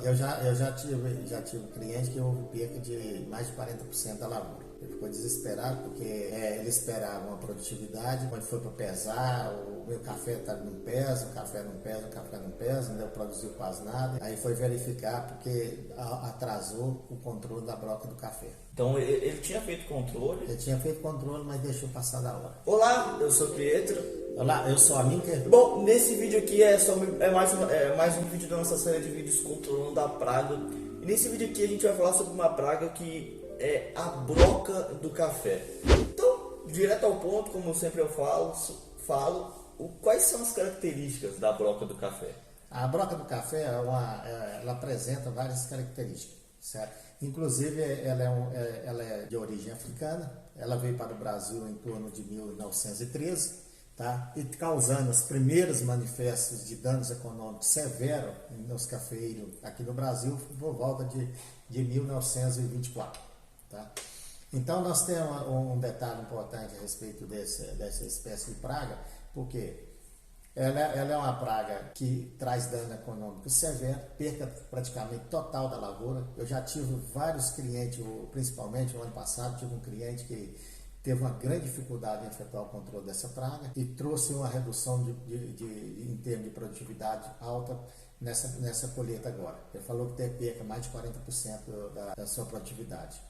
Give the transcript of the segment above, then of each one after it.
Eu já tive cliente que houve perca de mais de 40% da lavoura. Ele ficou desesperado porque ele esperava uma produtividade, quando foi para pesar, o meu café não pesa, o café não pesa, o café não pesa, não produziu quase nada. Aí foi verificar porque atrasou o controle da broca do café. Então ele tinha feito controle? Ele tinha feito controle, mas deixou passar da hora. Olá, eu sou o Pietro. Olá, eu sou a Minker. Bom, nesse vídeo aqui é mais um vídeo da nossa série de vídeos controlando a praga. E nesse vídeo aqui a gente vai falar sobre uma praga que é a broca do café. Então, direto ao ponto, como sempre eu falo quais são as características da broca do café? A broca do café ela apresenta várias características, certo? Inclusive ela é de origem africana, ela veio para o Brasil em torno de 1913, tá? E causando os primeiros manifestos de danos econômicos severos nos cafeeiros aqui no Brasil por volta de 1924. Tá? Então nós temos um detalhe importante a respeito dessa espécie de praga, porque ela é uma praga que traz dano econômico severo, perca praticamente total da lavoura. Eu já tive vários clientes, principalmente no ano passado, tive um cliente que teve uma grande dificuldade em efetuar o controle dessa praga e trouxe uma redução em termos de produtividade alta nessa colheita agora. Ele falou que teve perca mais de 40% da sua produtividade.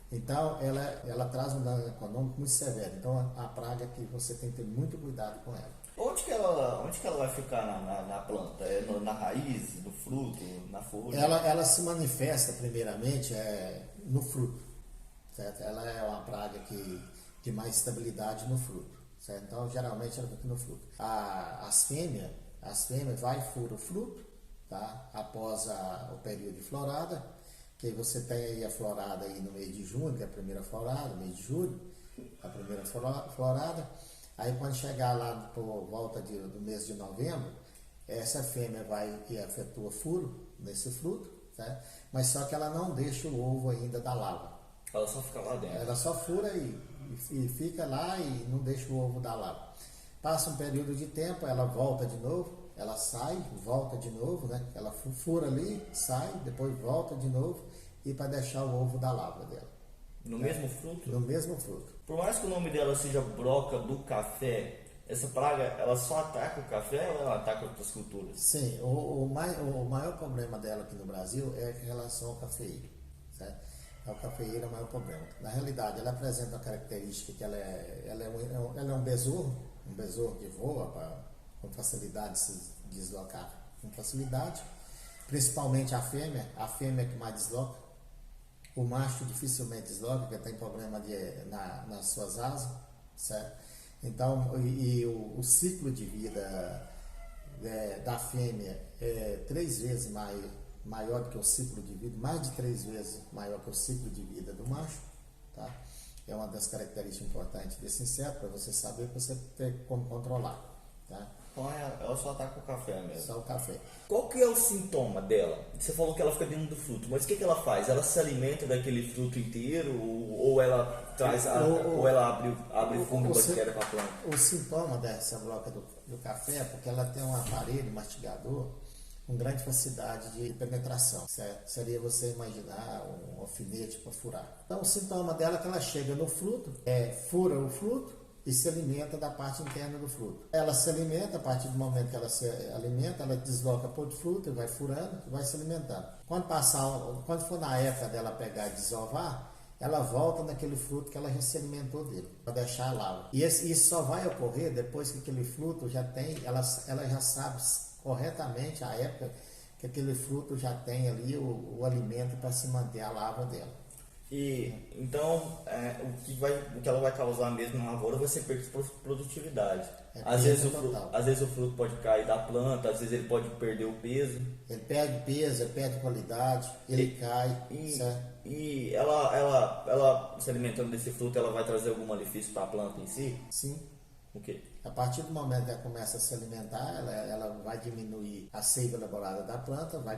Então, ela traz um dano econômico muito severo. Então, a praga que você tem que ter muito cuidado com ela. Onde que ela vai ficar na planta? É na raiz, no fruto, na folha? Ela se manifesta primeiramente no fruto, certo? Ela é uma praga de mais estabilidade no fruto, certo? Então, geralmente ela fica no fruto. As fêmeas vai e fura o fruto, tá? Após o período de florada, que você tem aí a florada aí no mês de junho, que é a primeira florada, mês de julho, a primeira florada. Aí quando chegar lá por volta do mês de novembro, essa fêmea vai e efetua furo nesse fruto, certo? Mas só que ela não deixa o ovo ainda da lava. Ela só fica lá dentro. Ela só fura e fica lá e não deixa o ovo da lava. Passa um período de tempo, ela volta de novo, ela sai, volta de novo, né? Ela fura ali, sai, depois volta de novo e para deixar o ovo da lava dela. No mesmo fruto? No mesmo fruto. Por mais que o nome dela seja broca do café, essa praga ela só ataca o café ou ela ataca outras culturas? Sim, o maior problema dela aqui no Brasil é em relação ao cafeeiro, certo? O cafeeiro é o maior problema. Na realidade, ela apresenta uma característica que ela é um besouro que voa com facilidade, se deslocar com facilidade, principalmente a fêmea é que mais desloca. O macho dificilmente desloca, porque tem problema nas suas asas, certo? Então, o ciclo de vida da fêmea é 3 vezes maior do que o ciclo de vida, mais de 3 vezes maior que o ciclo de vida do macho, tá? É uma das características importantes desse inseto, para você saber que você tem como controlar, tá? Então ela só ataca o café mesmo. Só o café. Qual que é o sintoma dela? Você falou que ela fica dentro do fruto, mas o que ela faz? Ela se alimenta daquele fruto inteiro ou ela traz ou ela abre fungo e bactéria para a planta? O sintoma dessa broca do café é porque ela tem um aparelho mastigador com grande facilidade de penetração, certo? Seria você imaginar um alfinete para furar. Então o sintoma dela é que ela chega no fruto, fura o fruto e se alimenta da parte interna do fruto. Ela se alimenta, a partir do momento que ela se alimenta, ela desloca para o fruto e vai furando e vai se alimentando. Quando for na época dela pegar e desovar, ela volta naquele fruto que ela já se alimentou dele, para deixar a lava. E isso só vai ocorrer depois que aquele fruto já tem, ela já sabe corretamente a época que aquele fruto já tem ali o alimento para se manter a lava dela. E então o que ela vai causar mesmo na lavoura vai ser perda de produtividade. Às vezes o fruto pode cair da planta, às vezes ele pode perder o peso. Ele perde peso, ele perde qualidade, ele cai. E ela se alimentando desse fruto, ela vai trazer algum malefício para a planta em si? Sim. O quê? A partir do momento que ela começa a se alimentar, ela vai diminuir a seiva elaborada da planta, vai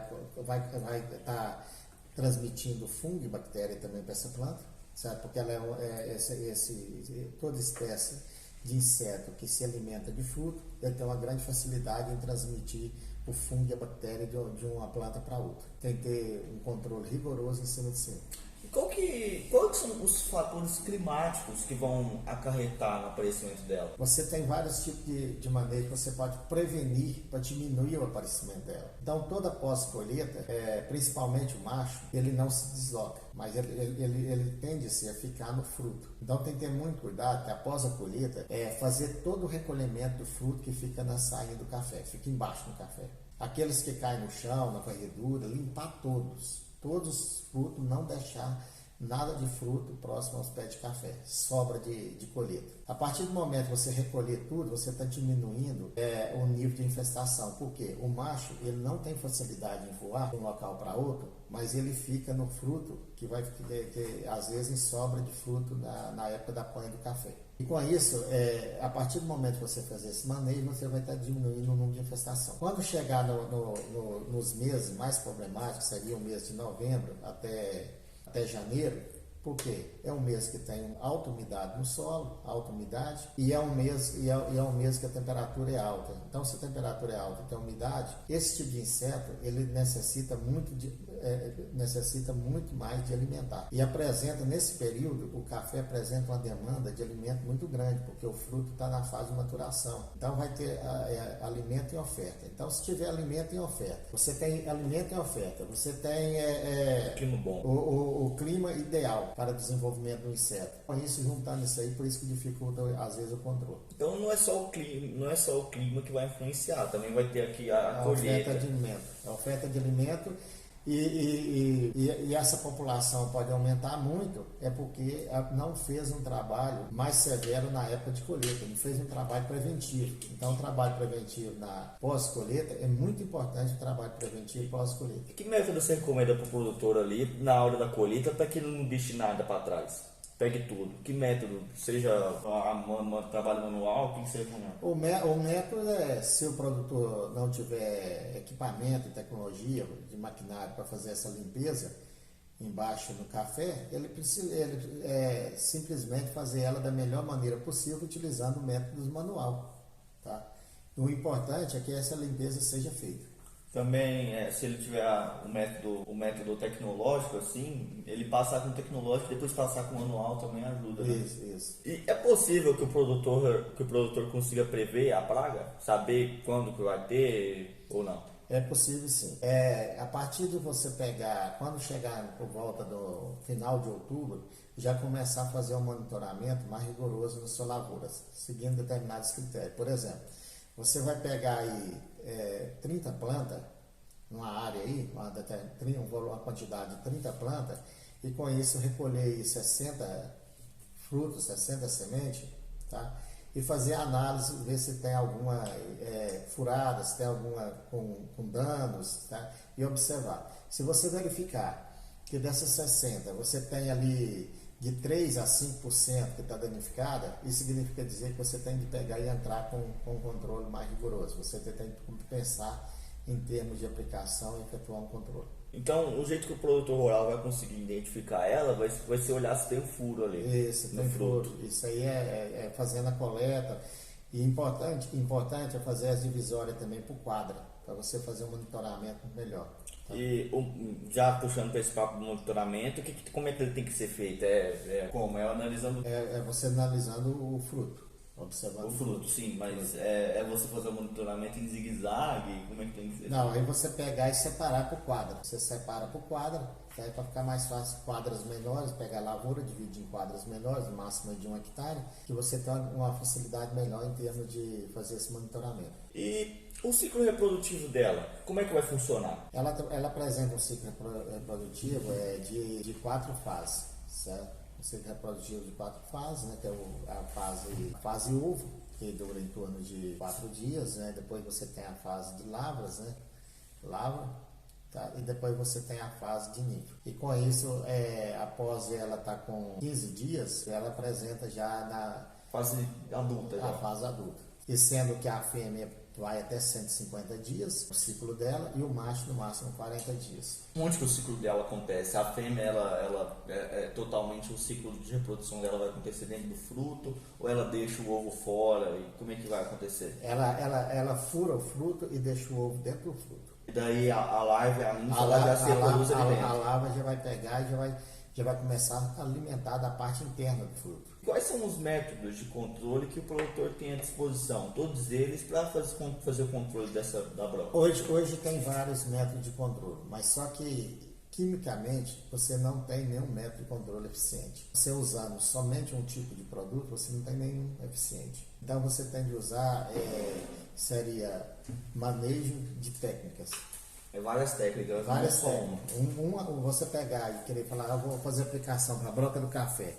estar transmitindo fungo e bactéria também para essa planta, certo? Porque ela toda espécie de inseto que se alimenta de fruto, ele tem uma grande facilidade em transmitir o fungo e a bactéria de uma planta para outra. Tem que ter um controle rigoroso em cima de cima. Quais são os fatores climáticos que vão acarretar no aparecimento dela? Você tem vários tipos de maneira que você pode prevenir para diminuir o aparecimento dela. Então, toda pós-colheita, principalmente o macho, ele não se desloca, mas ele tende a ficar no fruto. Então, tem que ter muito cuidado que após a colheita, fazer todo o recolhimento do fruto que fica na sainha do café, fica embaixo do café. Aqueles que caem no chão, na varredura, limpar todos os frutos, não deixar nada de fruto próximo aos pés de café, sobra de colheita. A partir do momento que você recolher tudo, você está diminuindo o nível de infestação, porque o macho ele não tem facilidade em voar de um local para outro, mas ele fica no fruto, que às vezes sobra de fruto na época da panha do café. E com isso, a partir do momento que você fazer esse manejo, você vai estar diminuindo o número de infestação. Quando chegar nos meses mais problemáticos, seria o mês de novembro até janeiro, porque é um mês que tem alta umidade no solo, alta umidade, e é um mês que a temperatura é alta. Então, se a temperatura é alta e tem umidade, esse tipo de inseto ele necessita muito mais de alimentar. E nesse período, o café apresenta uma demanda de alimento muito grande, porque o fruto está na fase de maturação. Então, vai ter alimento em oferta. Então, se tiver alimento em oferta, você tem alimento em oferta, você tem clima bom. O clima ideal para o desenvolvimento do inseto. Com isso, juntando isso aí, por isso que dificulta às vezes o controle. Então não é só o clima que vai influenciar, também vai ter aqui a colheita. A oferta de alimento e essa população pode aumentar muito, porque não fez um trabalho mais severo na época de colheita, não fez um trabalho preventivo. Então o trabalho preventivo na pós-colheita é muito importante, o trabalho preventivo pós-colheita. Que método você recomenda para o produtor ali na hora da colheita para que ele não deixe nada para trás? Pegue tudo. Que método? Seja trabalho manual, o que você recomenda? O método se o produtor não tiver equipamento e tecnologia de maquinário para fazer essa limpeza embaixo no café, ele precisa simplesmente fazer ela da melhor maneira possível utilizando o método manual. Tá? O importante é que essa limpeza seja feita. Também, se ele tiver o método tecnológico, assim, ele passar com o tecnológico e depois passar com o manual também ajuda, né? Isso. E é possível que o produtor consiga prever a praga? Saber quando que vai ter ou não? É possível sim. A partir de você pegar, quando chegar por volta do final de outubro, já começar a fazer um monitoramento mais rigoroso nas suas lavouras, seguindo determinados critérios. Por exemplo, você vai pegar aí 30 plantas, numa área aí, uma quantidade de 30 plantas, e com isso recolher aí 60 frutos, 60 sementes, tá? E fazer a análise, ver se tem alguma furada, se tem alguma com danos, tá? E observar. Se você verificar que dessas 60, você tem ali de 3 a 5% que está danificada, isso significa dizer que você tem que pegar e entrar com um controle mais rigoroso. Você tem que pensar em termos de aplicação e efetuar um controle. Então, o jeito que o produtor rural vai conseguir identificar ela vai ser olhar se tem um furo ali. Isso, tem furo. Isso aí é fazendo a coleta. E importante é fazer as divisórias também por quadra, para você fazer um monitoramento melhor. Tá? E já puxando para esse papo do monitoramento, como é que ele tem que ser feito? Como? Analisando... você analisando o fruto. Observando o fruto, sim, mas é você fazer o monitoramento em zigue-zague? Como é que tem que ser? Não, aí você pegar e separar por quadra. Você separa por quadra, tá? Para ficar mais fácil, quadras menores, pegar a lavoura, dividir em quadras menores, máxima de 1 hectare, que você tem uma facilidade melhor em termos de fazer esse monitoramento. E o ciclo reprodutivo dela, como é que vai funcionar? Ela apresenta um ciclo reprodutivo de 4 fases, certo? Um ciclo reprodutivo de 4 fases, né? Que é a fase ovo, que dura em torno de 4 dias, né? Depois você tem a fase de lavras, né? Tá? E depois você tem a fase de ninho. E com isso, após ela estar com 15 dias, ela apresenta já na fase adulta. A fase adulta. E sendo que a fêmea vai até 150 dias, o ciclo dela, e o macho no máximo 40 dias. Onde que o ciclo dela acontece? A fêmea, ela é totalmente o ciclo de reprodução dela vai acontecer dentro do fruto, ou ela deixa o ovo fora, e como é que vai acontecer? Ela fura o fruto e deixa o ovo dentro do fruto. E daí a larva, a ninfa, ela já se reproduz ali dentro. A larva já vai pegar e já vai começar a alimentar da parte interna do fruto. Quais são os métodos de controle que o produtor tem à disposição? Todos eles para fazer o controle da broca. Hoje tem vários métodos de controle, mas só que quimicamente você não tem nenhum método de controle eficiente. Você usando somente um tipo de produto, você não tem nenhum eficiente. Então você tem de usar, seria manejo de técnicas. Várias técnicas, várias técnicas. Uma, você pegar e querer falar, eu vou fazer aplicação para a broca do café.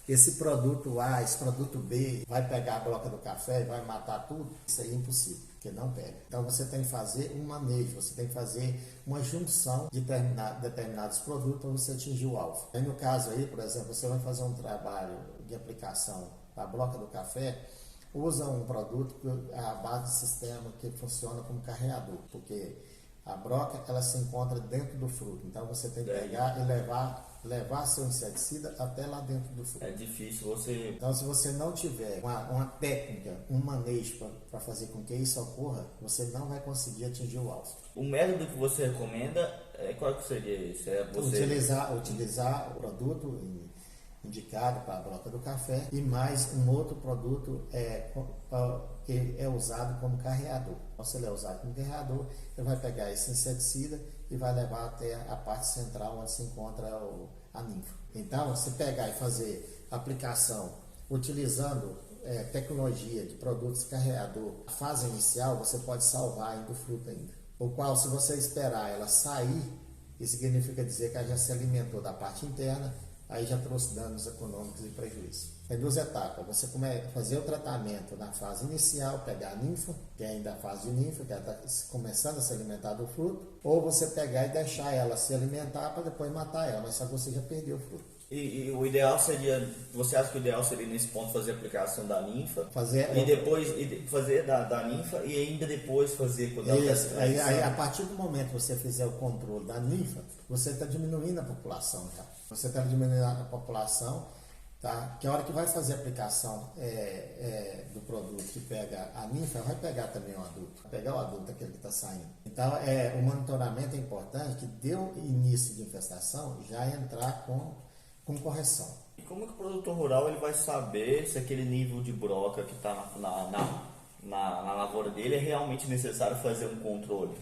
Esse produto A, esse produto B vai pegar a broca do café e vai matar tudo? Isso aí é impossível, porque não pega. Então você tem que fazer um manejo, você tem que fazer uma junção de determinados produtos para você atingir o alvo. Aí no caso aí, por exemplo, você vai fazer um trabalho de aplicação para a broca do café, usa um produto à base de sistema que funciona como carreador, porque a broca ela se encontra dentro do fruto, então você tem que pegar e levar seu inseticida até lá dentro do fruto. É difícil você... Então se você não tiver uma técnica, um manejo para fazer com que isso ocorra, você não vai conseguir atingir o alvo. O método que você recomenda, qual que seria esse? Utilizar o produto indicado para a broca do café e mais um outro produto que é usado como carreador. Então, se ele é usado como carreador, ele vai pegar esse inseticida e vai levar até a parte central onde se encontra a ninfa. Então, se pegar e fazer aplicação utilizando tecnologia de produtos carreador, a fase inicial você pode salvar ainda o fruto ainda. O qual, se você esperar ela sair, isso significa dizer que ela já se alimentou da parte interna, aí já trouxe danos econômicos e prejuízos. Tem duas etapas. Você fazer o tratamento na fase inicial, pegar a ninfa, que é ainda a fase de ninfa, que ela está começando a se alimentar do fruto, ou você pegar e deixar ela se alimentar para depois matar ela, mas só que você já perdeu o fruto. E o ideal seria, você acha que o ideal seria nesse ponto fazer a aplicação da ninfa? Depois fazer da ninfa e ainda depois fazer com aí, a partir do momento que você fizer o controle da ninfa, você está diminuindo a população, tá? Você está diminuindo a população, tá? Que a hora que vai fazer a aplicação do produto que pega a ninfa, vai pegar também o adulto. Vai pegar o adulto, aquele que está saindo. Então, o monitoramento é importante, que deu início de infestação, já entrar com correção. E como que o produtor rural ele vai saber se aquele nível de broca que está na lavoura dele é realmente necessário fazer um controle?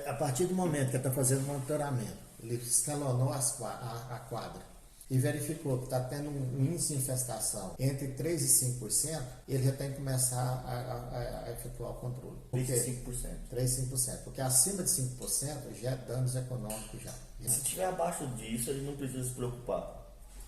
A partir do momento que ele está fazendo monitoramento, ele escalonou a quadra e verificou que está tendo um índice de infestação entre 3% e 5%, ele já tem que começar a efetuar o controle. 3% e 5%. 3% e 5%. Porque acima de 5% já é danos econômicos já. E se estiver abaixo disso, ele não precisa se preocupar?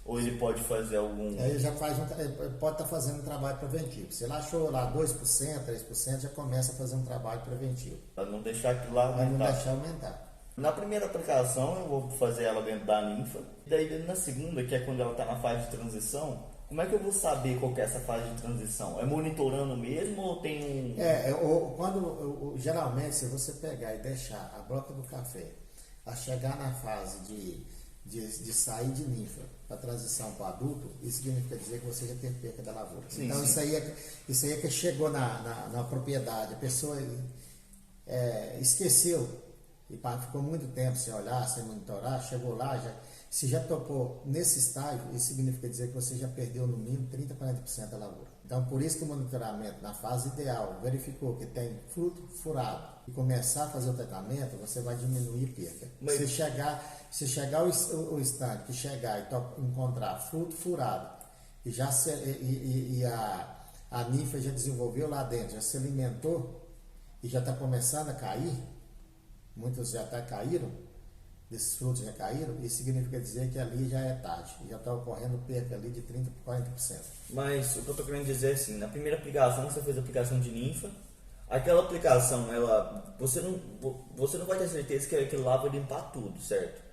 Ou ele pode fazer algum... Ele já ele pode estar fazendo um trabalho preventivo. Se ele achou lá 2%, 3%, já começa a fazer um trabalho preventivo. Para não deixar aquilo lá aumentar. Para não deixar aumentar. Na primeira aplicação eu vou fazer ela dentro da ninfa. Daí na segunda, que é quando ela está na fase de transição, como é que eu vou saber qual que é essa fase de transição? É monitorando mesmo ou tem um... Geralmente, se você pegar e deixar a broca do café a chegar na fase de sair de ninfa para transição para adulto, isso significa dizer que você já teve perca da lavoura. Sim, então sim. Isso aí é que chegou na propriedade, a pessoa esqueceu e ficou muito tempo sem olhar, sem monitorar, chegou lá, se já tocou nesse estágio, isso significa dizer que você já perdeu no mínimo 30% a 40% da lavoura. Então, por isso que o monitoramento na fase ideal verificou que tem fruto furado e começar a fazer o tratamento, você vai diminuir a perca. Se chegar o instante que chegar e encontrar fruto furado e a ninfa já desenvolveu lá dentro, já se alimentou e já está começando a cair, muitos já até caíram, desses frutos já caíram, isso significa dizer que ali já é tarde, já está ocorrendo perca ali de 30% a 40%. Mas o que eu estou querendo dizer é assim, na primeira aplicação você fez a aplicação de ninfa, aquela aplicação, você não vai ter certeza que aquilo lá vai limpar tudo, certo?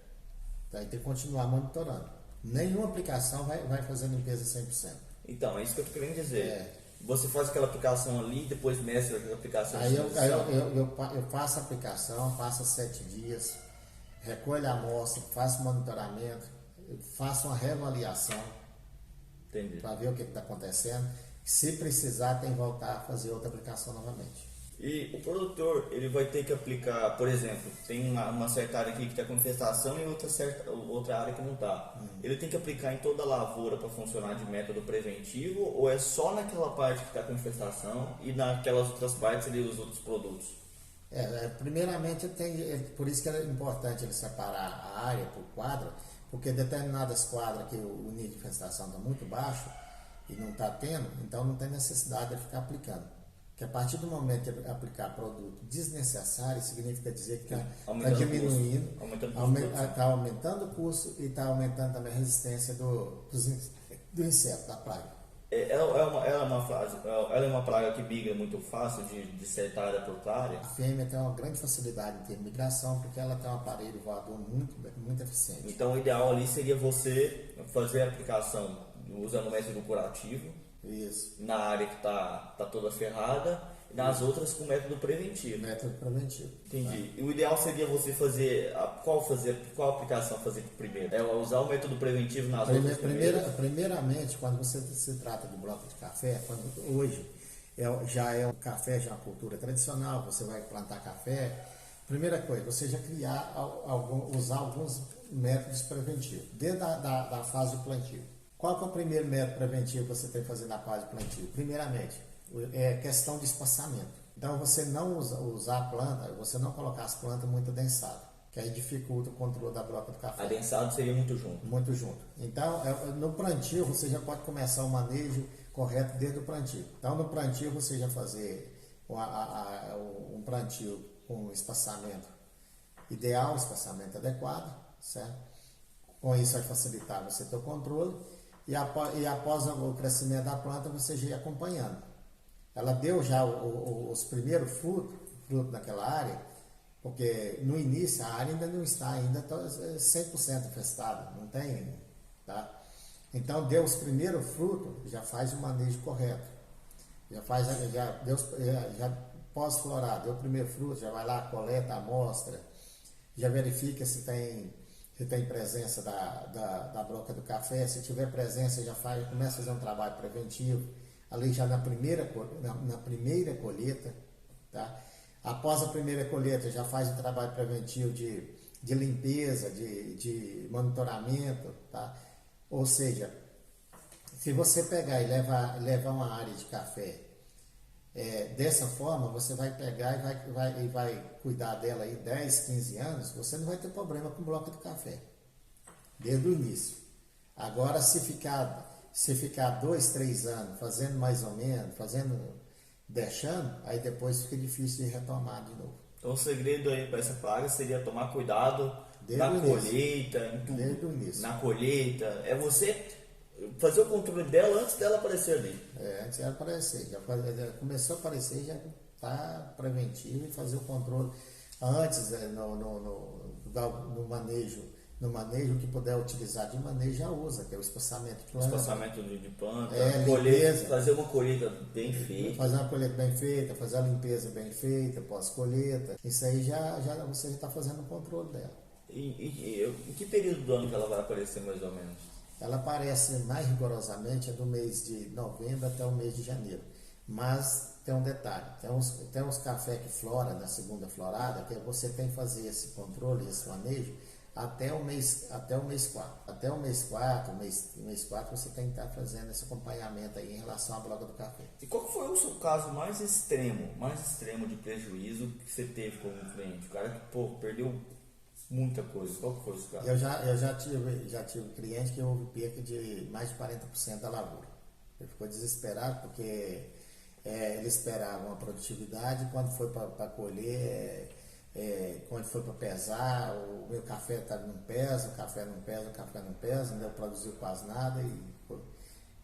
Vai ter que continuar monitorando. Nenhuma aplicação vai fazer a limpeza 100%. Então, é isso que eu estou querendo dizer. você faz aquela aplicação ali, depois mescla aquela aplicação. Aí eu faço a aplicação, passa 7 dias, recolho a amostra, faço monitoramento, faço uma reavaliação para ver o que está acontecendo. Se precisar, tem que voltar a fazer outra aplicação novamente. E o produtor, ele vai ter que aplicar, por exemplo, tem uma certa área aqui que está com infestação e outra área que não está. Ele tem que aplicar em toda a lavoura para funcionar de método preventivo, ou é só naquela parte que está com infestação e naquelas outras partes ele usa outros produtos? Primeiramente, por isso que é importante ele separar a área por quadra, porque determinadas quadras que o nível de infestação está muito baixo e não está tendo, então não tem necessidade de ficar aplicando. Que a partir do momento que aplicar produto desnecessário, significa dizer que está diminuindo, está aumentando o custo e está aumentando também a resistência do inseto, da praga. Ela é uma praga que migra muito fácil de certa área para outra área? A fêmea tem uma grande facilidade em ter migração, porque ela tem um aparelho voador muito eficiente. Então o ideal ali seria você fazer a aplicação usando o método curativo. Isso. Na área que tá toda ferrada, e nas outras com método preventivo. Método preventivo. Entendi. E o ideal seria você fazer qual aplicação fazer primeiro? É usar o método preventivo nas outras primeiramente, quando você se trata de bloco de café, hoje já é um café, já é uma cultura tradicional, você vai plantar café. Primeira coisa, você já usar alguns métodos preventivos dentro da fase de plantio. Qual que é o primeiro método preventivo que você tem que fazer na fase de plantio? Primeiramente, é questão de espaçamento. Então, você não usar a planta, você não colocar as plantas muito adensadas, que aí dificulta o controle da broca do café. Adensado seria muito junto. Muito junto. Então, no plantio, você já pode começar o manejo correto desde o plantio. Então, no plantio, você já fazer um plantio com espaçamento ideal, espaçamento adequado, certo? Com isso vai facilitar você ter o controle. E após o crescimento da planta, você já ia acompanhando. Ela deu já os primeiros frutos naquela área, porque no início a área ainda não está 100% infestada, não tem, tá? Então deu os primeiros frutos, já faz o manejo correto. Já pós-florar, deu o primeiro fruto, já vai lá, coleta a amostra, já verifica se tem presença da broca do café. Se tiver presença, começa a fazer um trabalho preventivo, ali já na primeira colheita, tá? Após a primeira colheita, já faz um trabalho preventivo de limpeza, de monitoramento, tá? Ou seja, se você pegar e levar uma área de café dessa forma, você vai pegar e vai cuidar dela aí 10, 15 anos, você não vai ter problema com o bloco de café, desde o início. Agora, se ficar 2, 3 anos fazendo mais ou menos, deixando, aí depois fica difícil de retomar de novo. Então o segredo aí para essa praga seria tomar cuidado na colheita, em tudo. Desde o início. Na colheita, é você fazer o controle dela antes dela aparecer ali. Antes dela aparecer. Já começou a aparecer, já está preventivo e fazer o controle antes no manejo que puder utilizar de manejo, já usa, que é o espaçamento de planta. Espaçamento de planta, limpeza, fazer uma colheita bem feita. Fazer uma colheita bem feita, fazer a limpeza bem feita, pós-colheita. Isso aí você já está fazendo o controle dela. Em que período do ano que ela vai aparecer mais ou menos? Ela aparece mais rigorosamente do mês de novembro até o mês de janeiro. Mas tem um detalhe, tem uns cafés que floram na segunda florada, que você tem que fazer esse controle, esse manejo, até o mês 4. Até o mês 4, mês 4 você tem que estar fazendo esse acompanhamento aí em relação à broca do café. E qual foi o seu caso mais extremo de prejuízo que você teve como cliente? O cara que perdeu muita coisa. Qual foi esse caso? Eu já tive cliente que houve perca de mais de 40% da lavoura. Ele ficou desesperado porque ele esperava uma produtividade, quando foi para colher, quando foi para pesar, o meu café não pesa, o café não pesa, não produziu quase nada,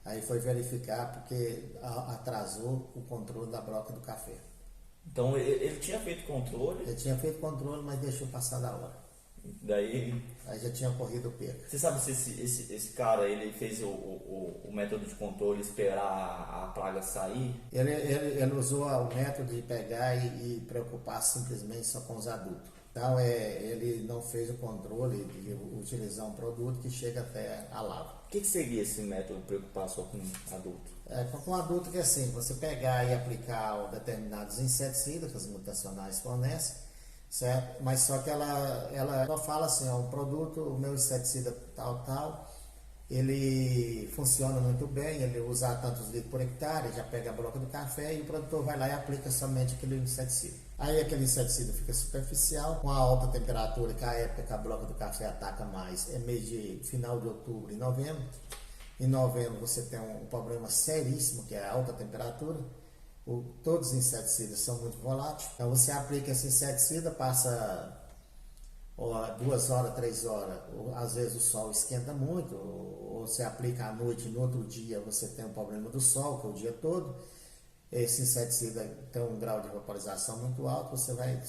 aí foi verificar porque atrasou o controle da broca do café. Então ele tinha feito controle? Ele tinha feito controle, mas deixou passar da hora. Daí aí já tinha ocorrido perca. Você sabe se esse cara ele fez o método de controle esperar a praga sair? Ele usou o método de pegar e preocupar simplesmente só com os adultos. Então ele não fez o controle de utilizar um produto que chega até a lava. O que seria esse método de preocupar só com adulto? Com adulto que é assim, você pegar e aplicar determinados inseticidas que as multinacionais fornecem, certo? Mas só que ela só fala assim, ó, o produto, o meu inseticida tal, ele funciona muito bem, ele usa tantos litros por hectare, já pega a broca do café e o produtor vai lá e aplica somente aquele inseticida. Aí aquele inseticida fica superficial, com a alta temperatura, que é a época que a broca do café ataca mais, é mês de final de outubro e novembro. Em novembro você tem um problema seríssimo, que é a alta temperatura. Todos os inseticidas são muito voláteis. Então você aplica esse inseticida, passa 2 horas, 3 horas, às vezes o sol esquenta muito, ou você aplica à noite, no outro dia você tem um problema do sol, que é o dia todo. Esse inseticida tem um grau de vaporização muito alto, você vai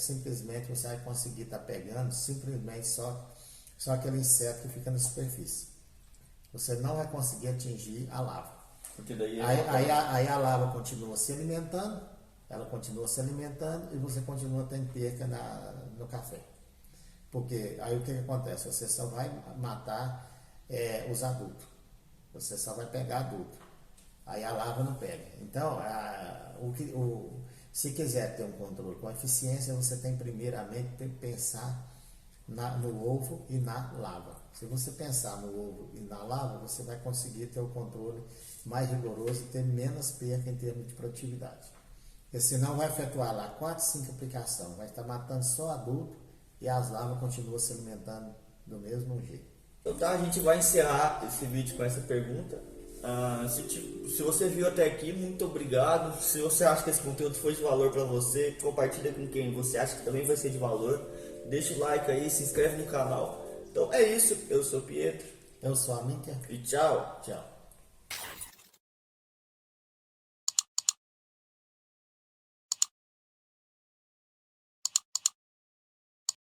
conseguir estar pegando simplesmente só aquele inseto que fica na superfície. Você não vai conseguir atingir a lava. Porque daí aí a lava continua se alimentando, e você continua tendo perca no café. Porque aí o que acontece? Você só vai matar os adultos. Você só vai pegar adulto. Aí a lava não pega. Então, se quiser ter um controle com eficiência, você tem primeiramente que pensar no ovo e na lava. Se você pensar no ovo e na lava, você vai conseguir ter o controle mais rigoroso e ter menos perca em termos de produtividade. Porque senão vai efetuar lá 4, 5 aplicações, vai estar matando só adulto e as larvas continuam se alimentando do mesmo jeito. Então tá, a gente vai encerrar esse vídeo com essa pergunta. Se você viu até aqui, muito obrigado. Se você acha que esse conteúdo foi de valor para você, compartilha com quem você acha que também vai ser de valor. Deixa o like aí, se inscreve no canal. Então é isso, eu sou o Pietro. Eu sou a Minka. E tchau. Tchau.